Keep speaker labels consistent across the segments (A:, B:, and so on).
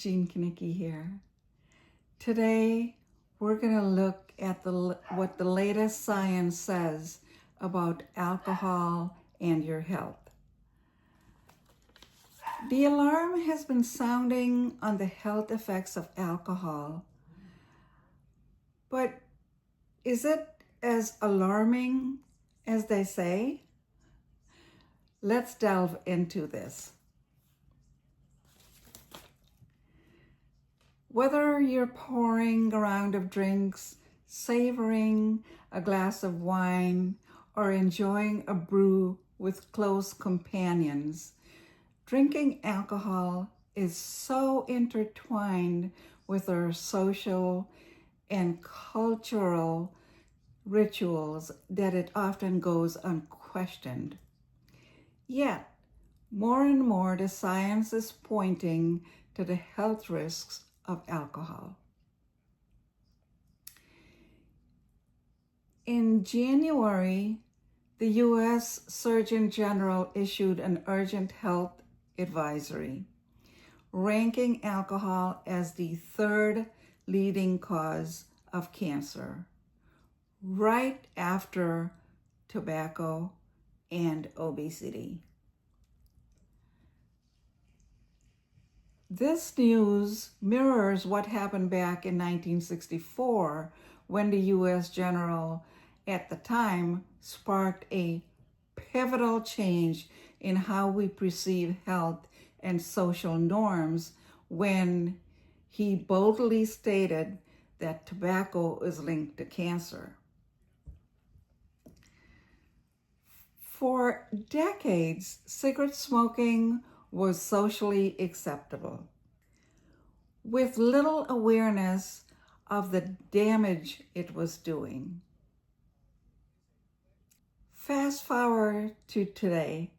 A: Jean Knickie here. Today, we're going to look at what the latest science says about alcohol and your health. The alarm has been sounding on the health effects of alcohol, but is it as alarming as they say? Let's delve into this. Whether you're pouring a round of drinks, savoring a glass of wine, or enjoying a brew with close companions, drinking alcohol is so intertwined with our social and cultural rituals that it often goes unquestioned. Yet, more and more the science is pointing to the health risks of alcohol. In January, the U.S. Surgeon General issued an urgent health advisory, ranking alcohol as the third leading cause of cancer, right after tobacco and obesity. This news mirrors what happened back in 1964 when the U.S. General at the time sparked a pivotal change in how we perceive health and social norms when he boldly stated that tobacco is linked to cancer. For decades, cigarette smoking was socially acceptable, with little awareness of the damage it was doing. Fast forward to today,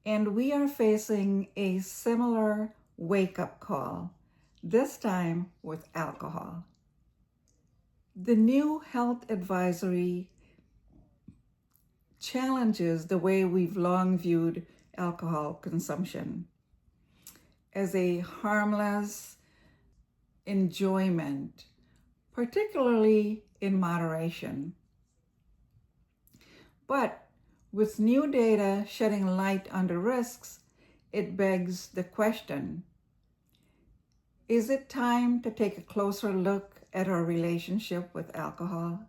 A: and we are facing a similar wake-up call, this time with alcohol. The new health advisory challenges the way we've long viewed alcohol consumption as a harmless enjoyment, particularly in moderation. But with new data shedding light on the risks, it begs the question, is it time to take a closer look at our relationship with alcohol?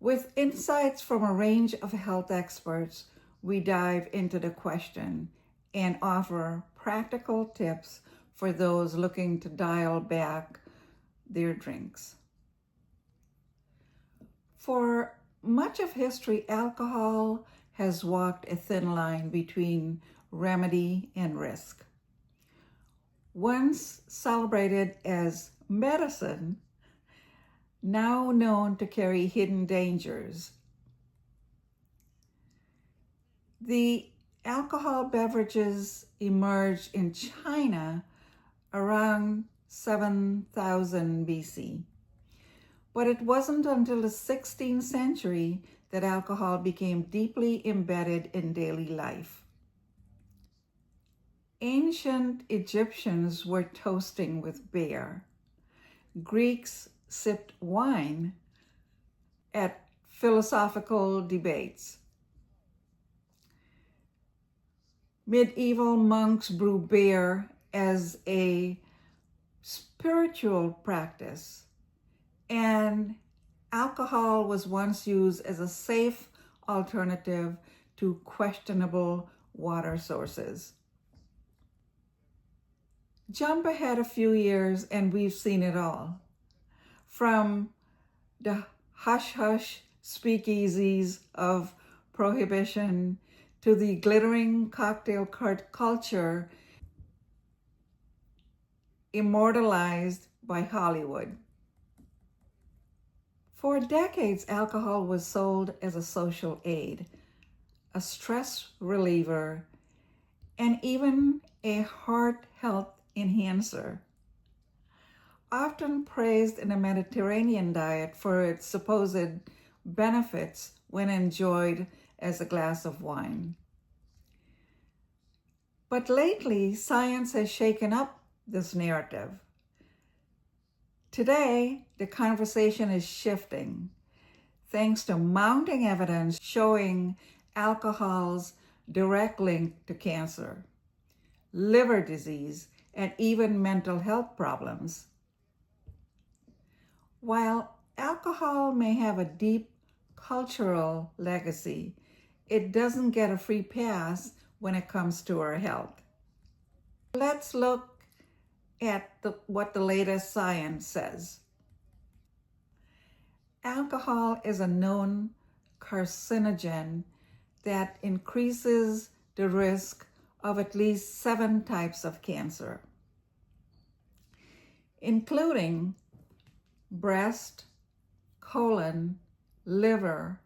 A: With insights from a range of health experts, we dive into the question and offer practical tips for those looking to dial back their drinks. For much of history, alcohol has walked a thin line between remedy and risk. Once celebrated as medicine, now known to carry hidden dangers. The alcohol beverages emerged in China around 7000 BC. But it wasn't until the 16th century that alcohol became deeply embedded in daily life. Ancient Egyptians were toasting with beer. Greeks sipped wine at philosophical debates. Medieval monks brewed beer as a spiritual practice, and alcohol was once used as a safe alternative to questionable water sources. Jump ahead a few years and we've seen it all. From the hush-hush speakeasies of prohibition to the glittering cocktail culture immortalized by Hollywood. For decades, alcohol was sold as a social aid, a stress reliever, and even a heart health enhancer. Often praised in the Mediterranean diet for its supposed benefits when enjoyed as a glass of wine. But lately, science has shaken up this narrative. Today, the conversation is shifting thanks to mounting evidence showing alcohol's direct link to cancer, liver disease, and even mental health problems. While alcohol may have a deep cultural legacy, it doesn't get a free pass when it comes to our health. Let's look at what the latest science says. Alcohol is a known carcinogen that increases the risk of at least 7 types of cancer, including breast, colon, liver,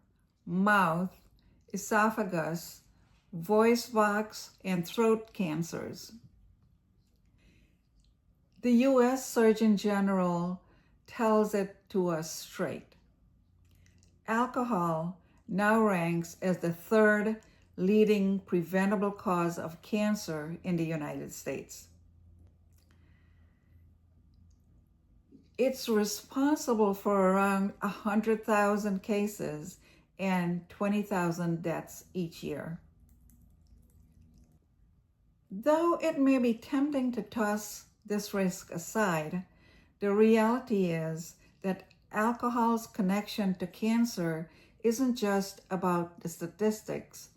A: mouth, esophagus, voice box, and throat cancers. The U.S. Surgeon General tells it to us straight. Alcohol now ranks as the 3rd leading preventable cause of cancer in the United States. It's responsible for around 100,000 cases and 20,000 deaths each year. Though it may be tempting to toss this risk aside, the reality is that alcohol's connection to cancer isn't just about the statistics,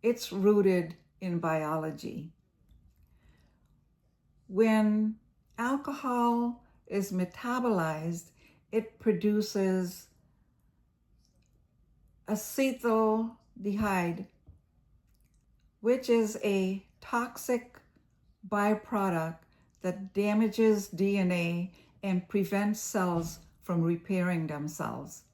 A: it's rooted in biology. When alcohol is metabolized, it produces acetaldehyde, which is a toxic byproduct that damages DNA and prevents cells from repairing themselves,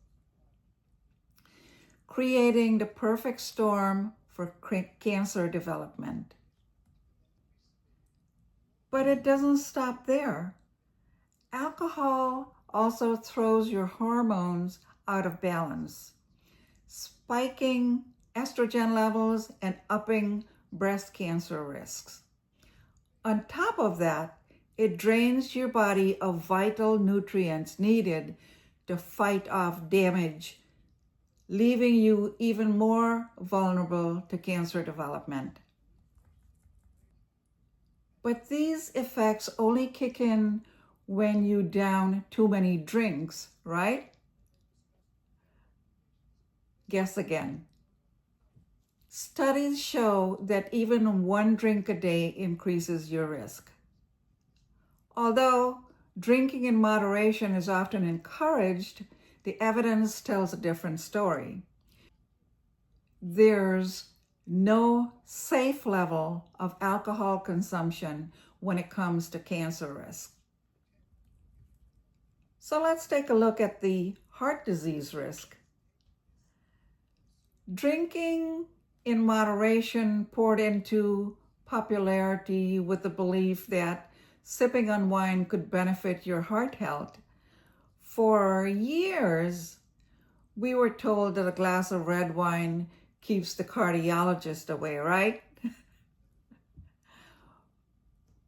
A: creating the perfect storm for cancer development. But it doesn't stop there. Alcohol also throws your hormones out of balance, spiking estrogen levels and upping breast cancer risks. On top of that, it drains your body of vital nutrients needed to fight off damage, leaving you even more vulnerable to cancer development. But these effects only kick in when you down too many drinks, right? Guess again. Studies show that even 1 drink a day increases your risk. Although drinking in moderation is often encouraged, the evidence tells a different story. There's no safe level of alcohol consumption when it comes to cancer risk. So let's take a look at the heart disease risk. Drinking in moderation poured into popularity with the belief that sipping on wine could benefit your heart health. For years, we were told that a glass of red wine keeps the cardiologist away, right?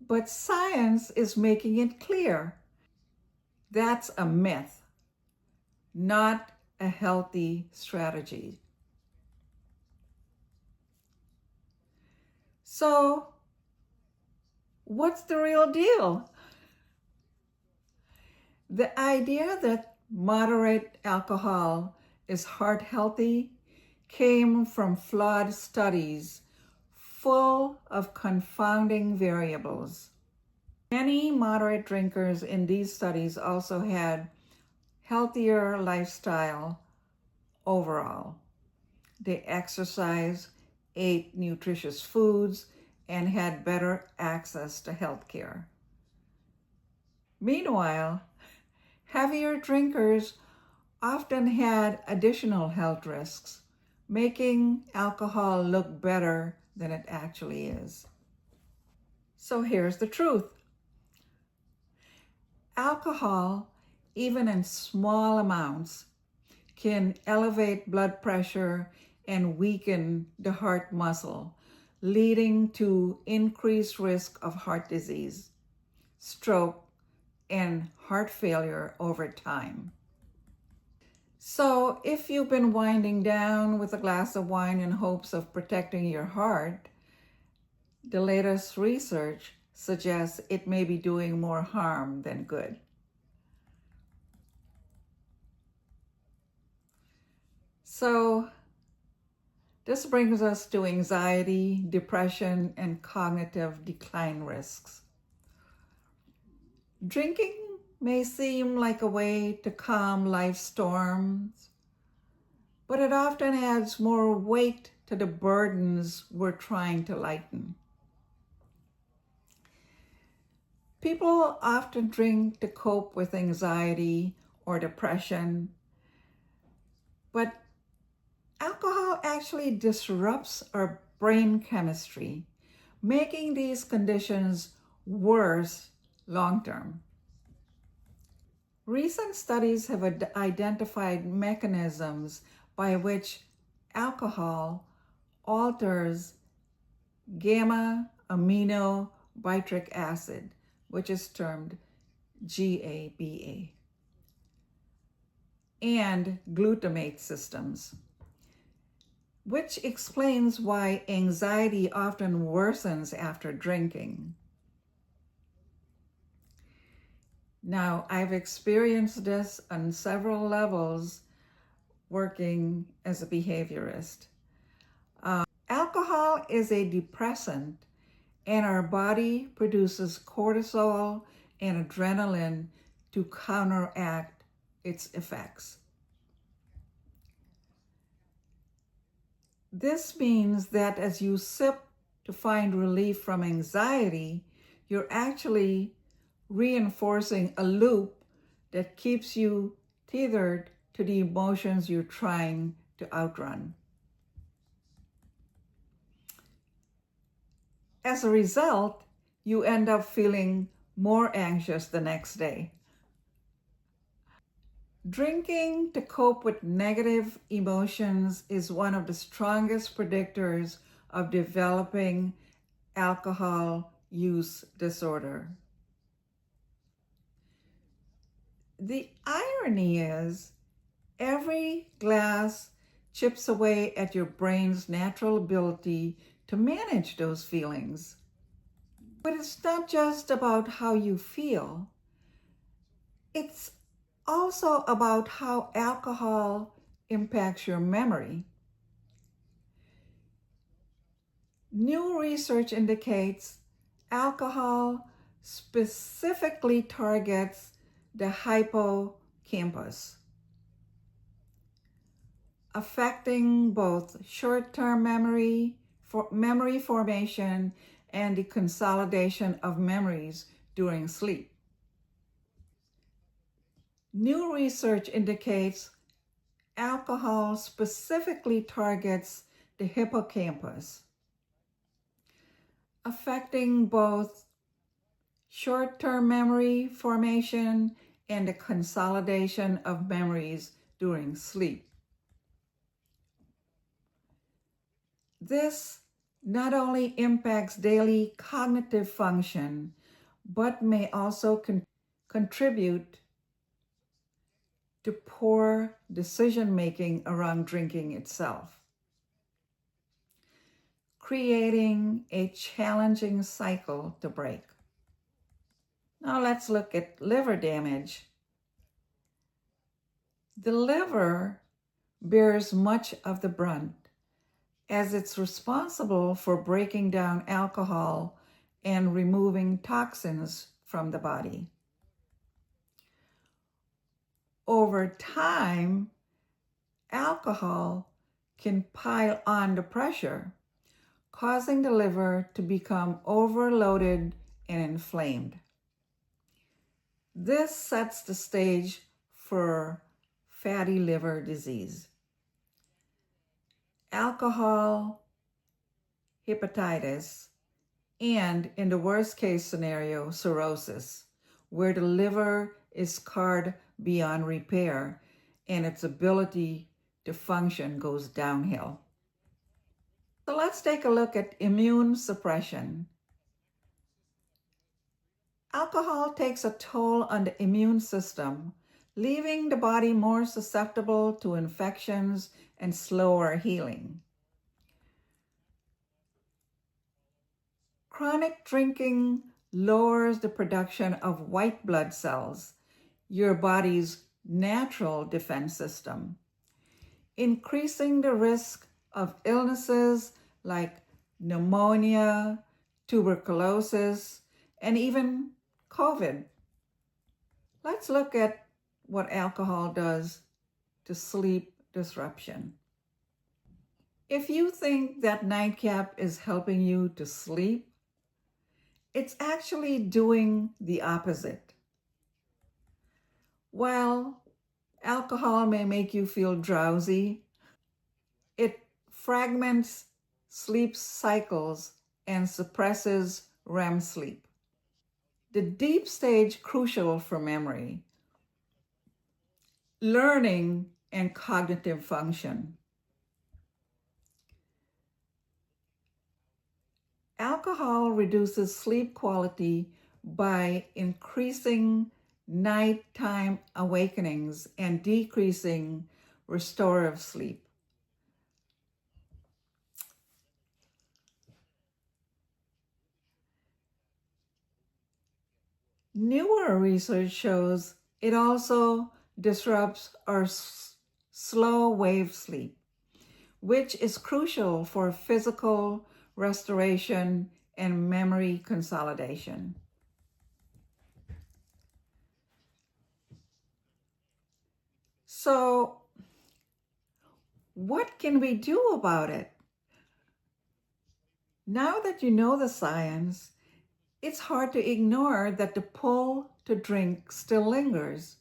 A: But science is making it clear that's a myth, not a healthy strategy. So, what's the real deal? The idea that moderate alcohol is heart healthy came from flawed studies full of confounding variables. Many moderate drinkers in these studies also had healthier lifestyle overall. They exercised, ate nutritious foods, and had better access to health care. Meanwhile, heavier drinkers often had additional health risks, making alcohol look better than it actually is. So here's the truth. Alcohol, even in small amounts, can elevate blood pressure and weaken the heart muscle, leading to increased risk of heart disease, stroke, and heart failure over time. So if you've been winding down with a glass of wine in hopes of protecting your heart, the latest research suggests it may be doing more harm than good. So this brings us to anxiety, depression, and cognitive decline risks. Drinking may seem like a way to calm life's storms, but it often adds more weight to the burdens we're trying to lighten. People often drink to cope with anxiety or depression, but alcohol actually disrupts our brain chemistry, making these conditions worse long term. Recent studies have identified mechanisms by which alcohol alters gamma amino butyric acid, which is termed GABA, and glutamate systems, which explains why anxiety often worsens after drinking. Now, I've experienced this on several levels working as a behaviorist. Alcohol is a depressant, and our body produces cortisol and adrenaline to counteract its effects. This means that as you sip to find relief from anxiety, you're actually reinforcing a loop that keeps you tethered to the emotions you're trying to outrun. As a result, you end up feeling more anxious the next day. Drinking to cope with negative emotions is one of the strongest predictors of developing alcohol use disorder. The irony is, every glass chips away at your brain's natural ability to manage those feelings. But it's not just about how you feel. It's also about how alcohol impacts your memory. New research indicates alcohol specifically targets the hippocampus, affecting both short-term memory formation and the consolidation of memories during sleep. New research indicates alcohol specifically targets the hippocampus, affecting both short-term memory formation and the consolidation of memories during sleep. This not only impacts daily cognitive function, but may also contribute to poor decision-making around drinking itself, creating a challenging cycle to break. Now let's look at liver damage. The liver bears much of the brunt, as it's responsible for breaking down alcohol and removing toxins from the body. Over time, alcohol can pile on the pressure, causing the liver to become overloaded and inflamed. This sets the stage for fatty liver disease, alcohol hepatitis, and in the worst case scenario, cirrhosis, where the liver is scarred beyond repair and its ability to function goes downhill. So let's take a look at immune suppression. Alcohol takes a toll on the immune system, leaving the body more susceptible to infections and slower healing. Chronic drinking lowers the production of white blood cells, your body's natural defense system, increasing the risk of illnesses like pneumonia, tuberculosis, and even COVID. Let's look at what alcohol does to sleep disruption. If you think that nightcap is helping you to sleep, it's actually doing the opposite. While alcohol may make you feel drowsy, it fragments sleep cycles and suppresses REM sleep. The deep stage crucial for memory, learning, and cognitive function. Alcohol reduces sleep quality by increasing nighttime awakenings and decreasing restorative sleep. Newer research shows it also disrupts our slow wave sleep, which is crucial for physical restoration and memory consolidation. So, what can we do about it? Now that you know the science, it's hard to ignore that the pull to drink still lingers.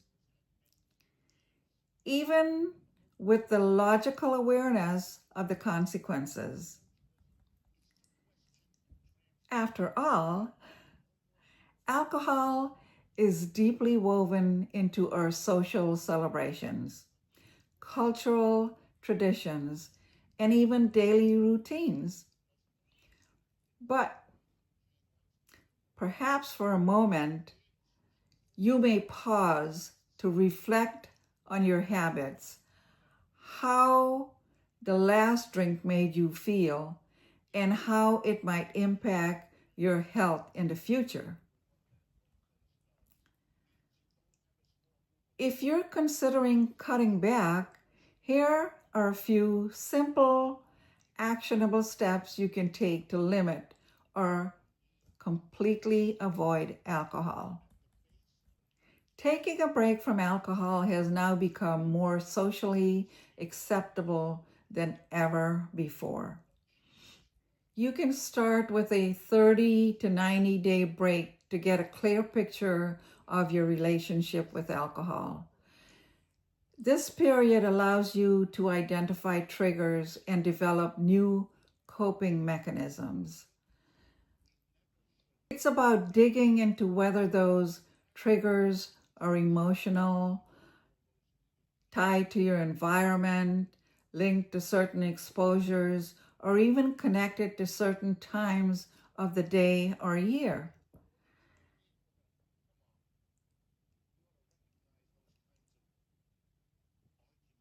A: Even with the logical awareness of the consequences. After all, alcohol is deeply woven into our social celebrations, cultural traditions, and even daily routines. But perhaps for a moment, you may pause to reflect on your habits, how the last drink made you feel, and how it might impact your health in the future. If you're considering cutting back, here are a few simple, actionable steps you can take to limit or completely avoid alcohol. Taking a break from alcohol has now become more socially acceptable than ever before. You can start with a 30 to 90-day break to get a clear picture of your relationship with alcohol. This period allows you to identify triggers and develop new coping mechanisms. It's about digging into whether those triggers are emotional, tied to your environment, linked to certain exposures, or even connected to certain times of the day or year.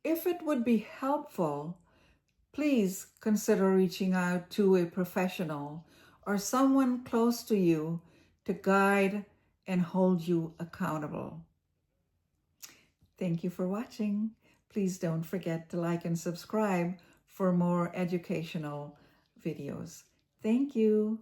A: If it would be helpful, please consider reaching out to a professional or someone close to you to guide and hold you accountable. Thank you for watching. Please don't forget to like and subscribe for more educational videos. Thank you.